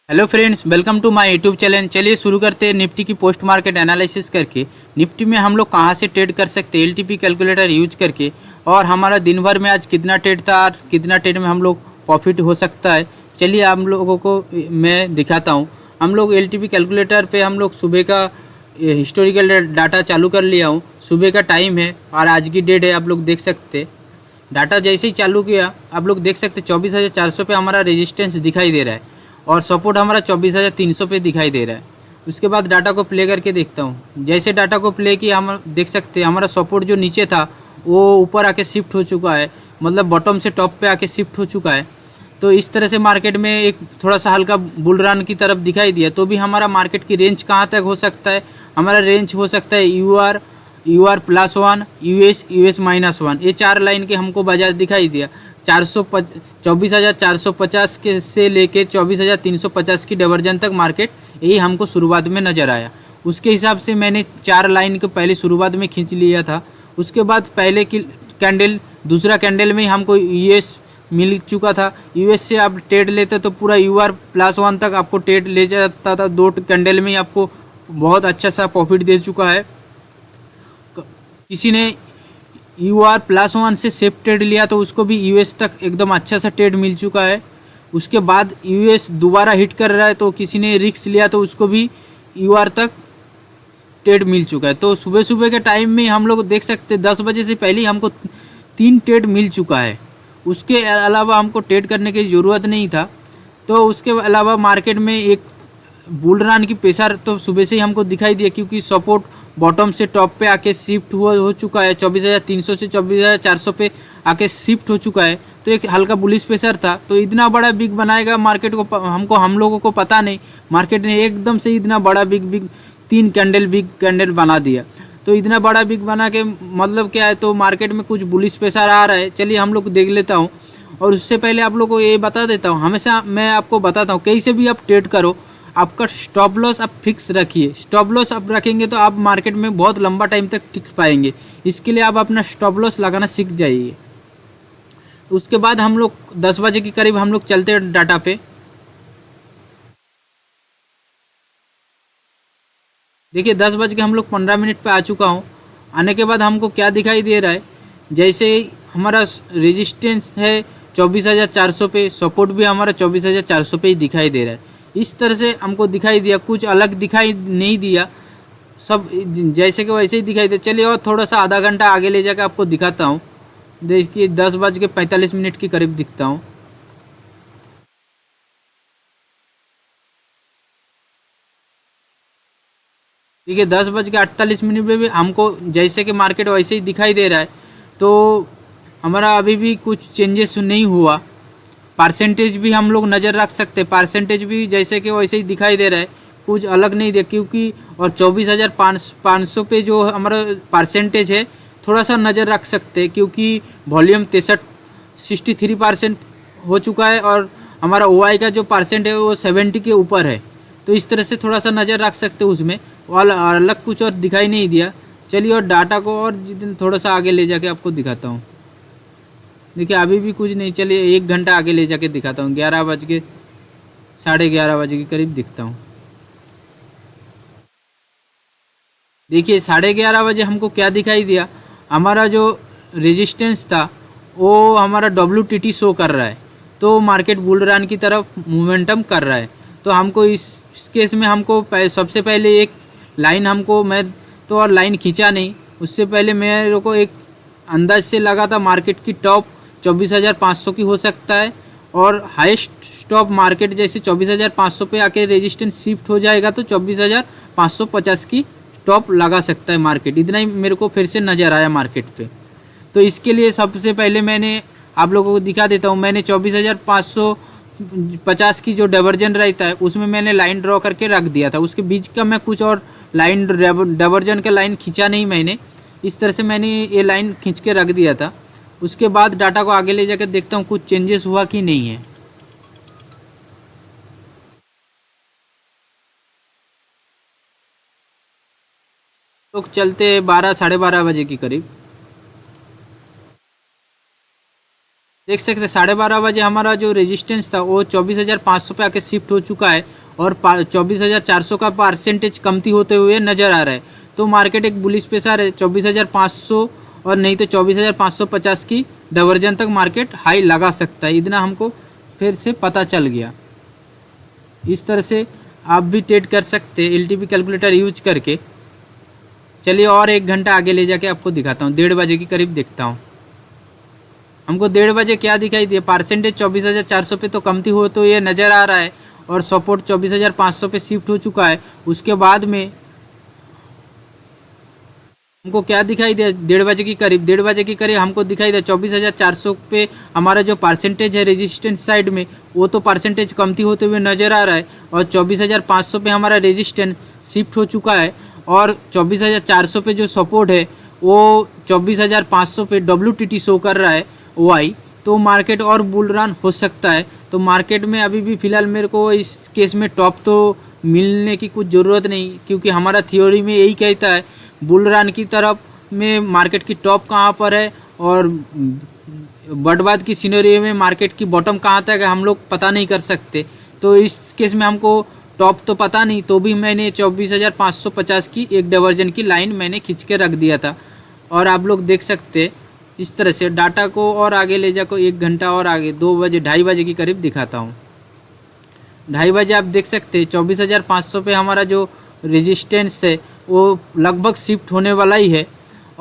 Hello friends, welcome to my YouTube channel. चलिए शुरू करते हैं निफ्टी की पोस्ट मार्केट एनालिसिस करके। निफ्टी में हम लोग कहां से ट्रेड कर सकते हैं एलटीपी कैलकुलेटर यूज करके, और हमारा दिन भर में आज कितना ट्रेड था और कितना ट्रेड में हम लोग प्रॉफिट हो सकता है। चलिए हम लोगों को मैं दिखाता हूं। हम लोग एलटीपी कैलकुलेटर पे हम लोग सुबह का हिस्टोरिकल डाटा चालू कर लिया हूँ। सुबह का टाइम है और आज की डेट है, आप लोग देख सकते। डाटा जैसे ही चालू किया आप लोग देख सकते 24,400 पे हमारा रेजिस्टेंस दिखाई दे रहा है और सपोर्ट हमारा 24,300 पे दिखाई दे रहा है। उसके बाद डाटा को प्ले करके देखता हूँ। जैसे डाटा को प्ले किया हम देख सकते हैं हमारा सपोर्ट जो नीचे था वो ऊपर आके शिफ्ट हो चुका है, मतलब बॉटम से टॉप पे आके शिफ्ट हो चुका है। तो इस तरह से मार्केट में एक थोड़ा सा हल्का बुल रन की तरफ दिखाई दिया। तो भी हमारा मार्केट की रेंज कहाँ तक हो सकता है? हमारा रेंज हो सकता है यू आर +1, यूएस -1। ये चार लाइन के हमको बाजार दिखाई दिया। 24,450 के से लेके 24,350 की डाइवर्जन तक मार्केट यही हमको शुरुआत में नज़र आया। उसके हिसाब से मैंने चार लाइन को पहले शुरुआत में खींच लिया था। उसके बाद पहले की कैंडल, दूसरा कैंडल में हमको यूएस मिल चुका था। यूएस से आप ट्रेड लेते तो पूरा UR+1 तक आपको ट्रेड ले जाता था। दो कैंडल में ही आपको बहुत अच्छा सा प्रॉफिट दे चुका है। किसी ने UR+1 से सेफ ट्रेड लिया तो उसको भी यूएस तक एकदम अच्छा सा ट्रेड मिल चुका है। उसके बाद यूएस दोबारा हिट कर रहा है तो किसी ने रिस्क लिया तो उसको भी यूआर तक ट्रेड मिल चुका है। तो सुबह सुबह के टाइम में हम लोग देख सकते 10 बजे से पहले ही हमको 3 ट्रेड मिल चुका है। उसके अलावा हमको ट्रेड करने की ज़रूरत नहीं था। तो उसके अलावा मार्केट में एक बुल रन की प्रेशर तो सुबह से ही हमको दिखाई दिया, क्योंकि सपोर्ट बॉटम से टॉप पे आके शिफ्ट हो चुका है। 24,300 से 24,400 पे आके शिफ्ट हो चुका है। तो एक हल्का बुलिश प्रेशर था। तो इतना बड़ा बिग बनाएगा मार्केट को हम लोगों को पता नहीं। मार्केट ने एकदम से इतना बड़ा बिग 3 कैंडल बिग कैंडल बना दिया। तो इतना बड़ा बिग बना के मतलब क्या है, तो मार्केट में कुछ बुलिश प्रेशर आ रहा है। चलिए हम लोग देख लेता हूँ। और उससे पहले आप लोग को ये बता देता हूँ, हमेशा मैं आपको बताता हूँ कहीं से भी आप ट्रेड करो, आपका स्टॉप लॉस आप फिक्स रखिए। स्टॉप लॉस आप रखेंगे तो आप मार्केट में बहुत लंबा टाइम तक टिक पाएंगे। इसके लिए आप अपना स्टॉप लॉस लगाना सीख जाइए। उसके बाद हम लोग 10 बजे के करीब हम लोग चलते हैं डाटा पे। देखिए 10 बज के हम लोग 15 मिनट पे आ चुका हूँ। आने के बाद हमको क्या दिखाई दे रहा है, जैसे हमारा रेजिस्टेंस है 24,400 पे, सपोर्ट भी हमारा 24,400 पे ही दिखाई दे रहा है। इस तरह से हमको दिखाई दिया, कुछ अलग दिखाई नहीं दिया, सब जैसे कि वैसे ही दिखाई दे। चलिए और थोड़ा सा आधा घंटा आगे ले जाकर आपको दिखाता हूँ। देखिए 10 बज के 45 मिनट के करीब दिखता हूँ। देखिए 10 बज के 48 मिनट में भी हमको जैसे कि मार्केट वैसे ही दिखाई दे रहा है। तो हमारा अभी भी कुछ चेंजेस नहीं हुआ। परसेंटेज भी हम लोग नज़र रख सकते हैं, परसेंटेज भी जैसे कि वैसे ही दिखाई दे रहा है, कुछ अलग नहीं दे, क्योंकि और 24,500 पे जो हमारा परसेंटेज है थोड़ा सा नज़र रख सकते हैं, क्योंकि वॉल्यूम 63% हो चुका है और हमारा OI का जो परसेंट है वो 70 के ऊपर है। तो इस तरह से थोड़ा सा नज़र रख सकते हैं उसमें, और अलग कुछ और दिखाई नहीं दिया। चलिए और डाटा को और थोड़ा सा आगे ले जाके आपको दिखाता हूँ। देखिए अभी भी कुछ नहीं। चलिए 1 घंटा आगे ले जाके दिखाता हूँ। 11 बज के 11:30 के करीब दिखता हूँ। देखिए 11:30 बजे हमको क्या दिखाई दिया, हमारा जो रेजिस्टेंस था वो हमारा WTT शो कर रहा है। तो मार्केट बुल रन की तरफ मोमेंटम कर रहा है। तो हमको इस केस में हमको सबसे पहले एक लाइन हमको, मैं तो और लाइन खींचा नहीं, उससे पहले मेरे को एक अंदाज से लगा था मार्केट की टॉप 24,500 की हो सकता है, और हाईएस्ट स्टॉप मार्केट जैसे 24,500 पे आके रेजिस्टेंस शिफ्ट हो जाएगा तो 24,550 की टॉप लगा सकता है मार्केट। इतना ही मेरे को फिर से नज़र आया मार्केट पे। तो इसके लिए सबसे पहले मैंने आप लोगों को दिखा देता हूँ। मैंने 24,550 की जो डाइवर्जन रहता है उसमें मैंने लाइन ड्रॉ करके रख दिया था। उसके बीच का मैं कुछ और लाइन डाइवर्जन का लाइन खींचा नहीं मैंने। इस तरह से मैंने ये लाइन खींच के रख दिया था। उसके बाद डाटा को आगे ले जाकर देखता हूँ कुछ चेंजेस हुआ कि नहीं है। लोग चलते 12 साढ़े 12 बजे के करीब। देख सकते हैं 12:30 बजे हमारा जो रेजिस्टेंस था वो 24,500 पे आके शिफ्ट हो चुका है और 24,400 का परसेंटेज कमती होते हुए नज़र आ रहा है। तो मार्केट एक बुलिश प्रेशर है 24,500 और नहीं तो 24,550 की डाइवर्जन तक मार्केट हाई लगा सकता है। इतना हमको फिर से पता चल गया। इस तरह से आप भी ट्रेड कर सकते हैं LTP कैलकुलेटर यूज करके। चलिए और 1 घंटा आगे ले जाके आपको दिखाता हूँ। 1:30 बजे के करीब देखता हूँ हमको 1:30 बजे क्या दिखाई दिया। परसेंटेज 24,400 पे तो कमती हो तो ये नज़र आ रहा है और सपोर्ट 24,500 पे शिफ्ट हो चुका है। उसके बाद में हमको क्या दिखाई दिया 1:30 बजे के करीब, 1:30 बजे के करीब हमको दिखाई दिया 24,400 पे हमारा जो परसेंटेज है रेजिस्टेंस साइड में वो तो परसेंटेज कमती होते हुए नज़र आ रहा है और 24,500 पे हमारा रेजिस्टेंस शिफ्ट हो चुका है और 24,400 पे जो सपोर्ट है वो 24,500 पे WTT शो कर रहा है वाई। तो मार्केट और बुल रन हो सकता है। तो मार्केट में अभी भी फ़िलहाल मेरे को इस केस में टॉप तो मिलने की कुछ ज़रूरत नहीं, क्योंकि हमारा थ्योरी में यही कहता है बुल रन की तरफ में मार्केट की टॉप कहाँ पर है और बर्बाद की सिनेरियो में मार्केट की बॉटम कहाँ तक है हम लोग पता नहीं कर सकते। तो इस केस में हमको टॉप तो पता नहीं, तो भी मैंने 24,550 की एक डाइवर्जन की लाइन मैंने खींच के रख दिया था। और आप लोग देख सकते इस तरह से डाटा को और आगे ले जाकर 1 घंटा और आगे 2 बजे 2:30 बजे के करीब दिखाता हूँ। 2:30 बजे आप देख सकते हैं 24,500 पे हमारा जो रेजिस्टेंस है वो लगभग शिफ्ट होने वाला ही है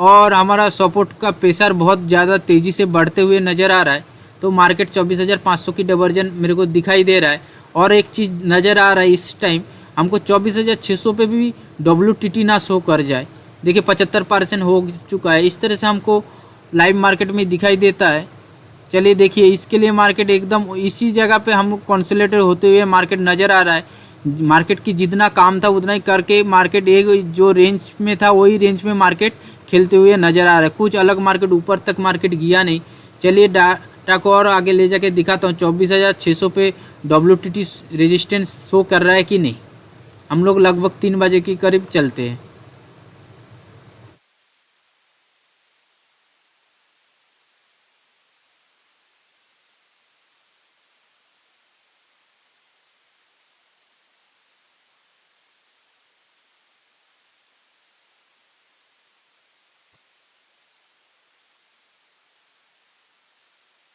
और हमारा सपोर्ट का प्रेशर बहुत ज़्यादा तेज़ी से बढ़ते हुए नज़र आ रहा है। तो मार्केट 24,500 की डाइवर्जन मेरे को दिखाई दे रहा है। और एक चीज़ नज़र आ रहा है इस टाइम हमको 24,600 पे भी WTT ना शो कर जाए। देखिए 75% हो चुका है। इस तरह से हमको लाइव मार्केट में दिखाई देता है। चलिए देखिए इसके लिए मार्केट एकदम इसी जगह पे हम कंसोलिडेट होते हुए मार्केट नज़र आ रहा है। मार्केट की जितना काम था उतना ही करके मार्केट एक जो रेंज में था वही रेंज में मार्केट खेलते हुए नज़र आ रहा है। कुछ अलग मार्केट ऊपर तक मार्केट गया नहीं। चलिए डाटा को और आगे ले जाके दिखाता हूँ 24,600 पे WTT रेजिस्टेंस शो कर रहा है कि नहीं। हम लोग लगभग 3 बजे के करीब चलते हैं।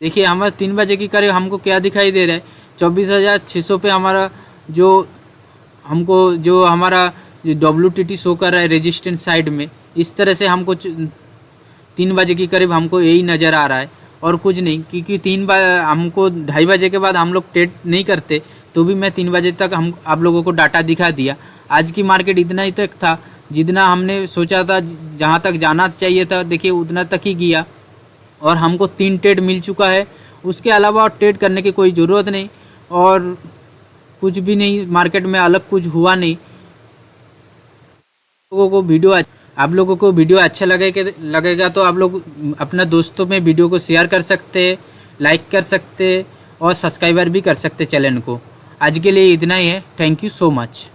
देखिए हमारा 3 बजे के करीब हमको क्या दिखाई दे रहा है 24,600 पे हमारा जो हमको जो हमारा WTT शो कर रहा है रेजिस्टेंस साइड में। इस तरह से हमको 3 बजे के करीब हमको यही नज़र आ रहा है और कुछ नहीं, क्योंकि 3 बजे हमको 2:30 बजे के बाद हम लोग ट्रेड नहीं करते। तो भी मैं 3 बजे तक हम आप लोगों को डाटा दिखा दिया। आज की मार्केट इतना ही तक था जितना हमने सोचा था, जहाँ तक जाना चाहिए था देखिए उतना तक ही गया और हमको 3 ट्रेड मिल चुका है। उसके अलावा और ट्रेड करने की कोई ज़रूरत नहीं और कुछ भी नहीं, मार्केट में अलग कुछ हुआ नहीं। आप लोगों को वीडियो अच्छा लगेगा तो आप लोग अपना दोस्तों में वीडियो को शेयर कर सकते हैं, लाइक कर सकते हैं और सब्सक्राइबर भी कर सकते चैनल को। आज के लिए इतना ही है। Thank you so much.